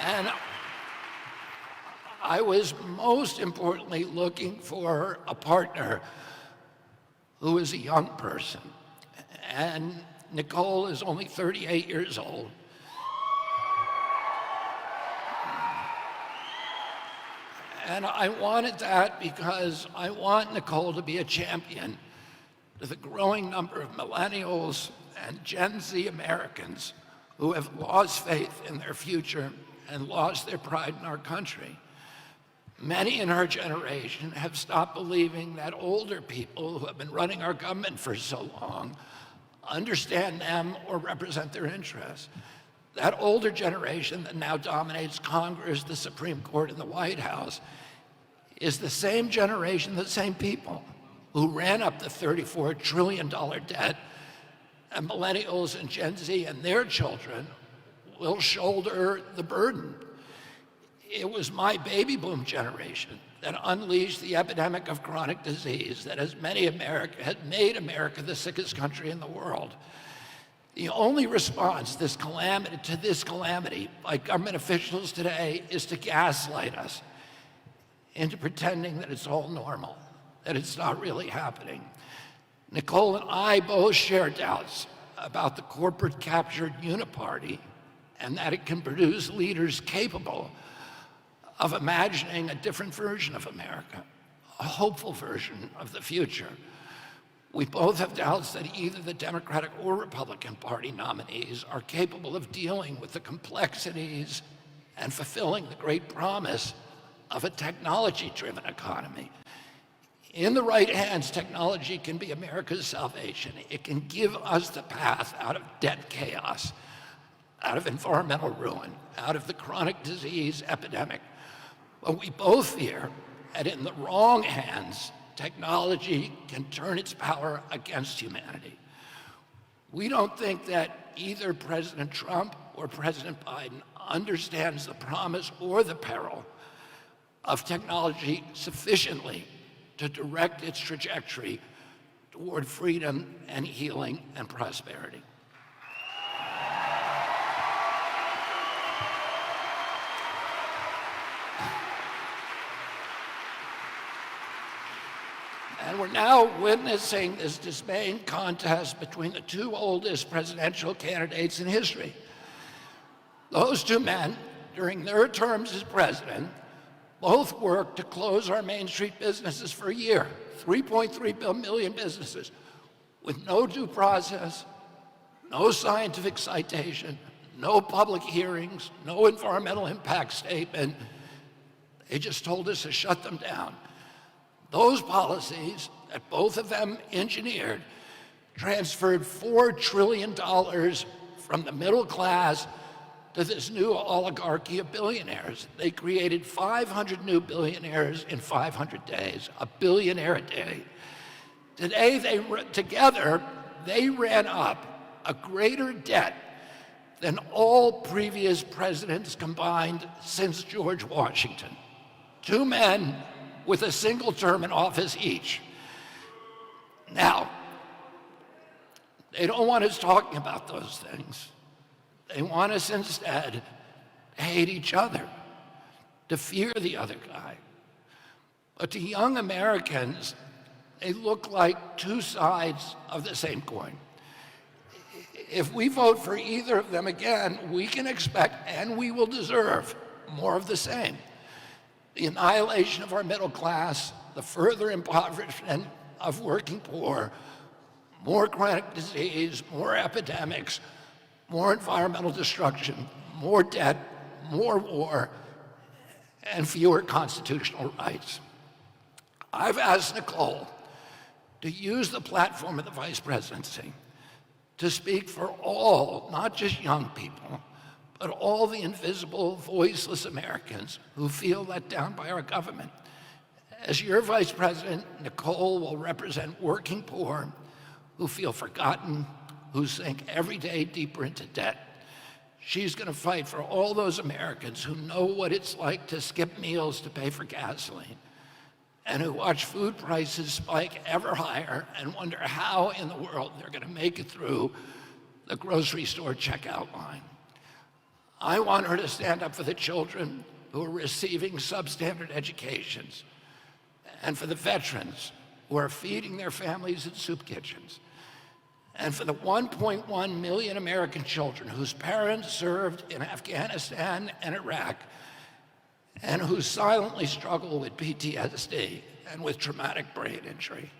And I was most importantly looking for a partner who is a young person. And Nicole is only 38 years old. And I wanted that because I want Nicole to be a champion to the growing number of millennials and Gen Z Americans who have lost faith in their future and lost their pride in our country. Many in her generation have stopped believing that older people who have been running our government for so long understand them or represent their interests. That older generation that now dominates Congress, the Supreme Court, and the White House is the same generation, the same people who ran up the $34 trillion debt, and millennials and Gen Z and their children will shoulder the burden. It was my baby boom generation that unleashed the epidemic of chronic disease that has made America the sickest country in the world. The only response to this calamity by government officials today is to gaslight us into pretending that it's all normal, that it's not really happening. Nicole and I both share doubts about the corporate captured uniparty and that it can produce leaders capable of imagining a different version of America, a hopeful version of the future. We both have doubts that either the Democratic or Republican Party nominees are capable of dealing with the complexities and fulfilling the great promise of a technology-driven economy. In the right hands, technology can be America's salvation. It can give us the path out of debt chaos, out of environmental ruin, out of the chronic disease epidemic. But we both fear that in the wrong hands, technology can turn its power against humanity. We don't think that either President Trump or President Biden understands the promise or the peril of technology sufficiently to direct its trajectory toward freedom and healing and prosperity. And we're now witnessing this dismaying contest between the two oldest presidential candidates in history. Those two men, during their terms as president, both worked to close our Main Street businesses for a year, 3.3 million businesses, with no due process, no scientific citation, no public hearings, no environmental impact statement. They just told us to shut them down. Those policies that both of them engineered transferred $4 trillion from the middle class to this new oligarchy of billionaires. They created 500 new billionaires in 500 days, a billionaire a day. Today, together, they ran up a greater debt than all previous presidents combined since George Washington. Two men with a single term in office each. Now, they don't want us talking about those things. They want us instead to hate each other, to fear the other guy. But to young Americans, they look like two sides of the same coin. If we vote for either of them again, we can expect, and we will deserve, more of the same. The annihilation of our middle class, the further impoverishment of working poor, more chronic disease, more epidemics, more environmental destruction, more debt, more war, and fewer constitutional rights. I've asked Nicole to use the platform of the vice presidency to speak for all, not just young people, but all the invisible, voiceless Americans who feel let down by our government. As your vice president, Nicole will represent working poor who feel forgotten, who sink every day deeper into debt. She's going to fight for all those Americans who know what it's like to skip meals to pay for gasoline, and who watch food prices spike ever higher and wonder how in the world they're going to make it through the grocery store checkout line. I want her to stand up for the children who are receiving substandard educations and for the veterans who are feeding their families in soup kitchens and for the 1.1 million American children whose parents served in Afghanistan and Iraq and who silently struggle with PTSD and with traumatic brain injury.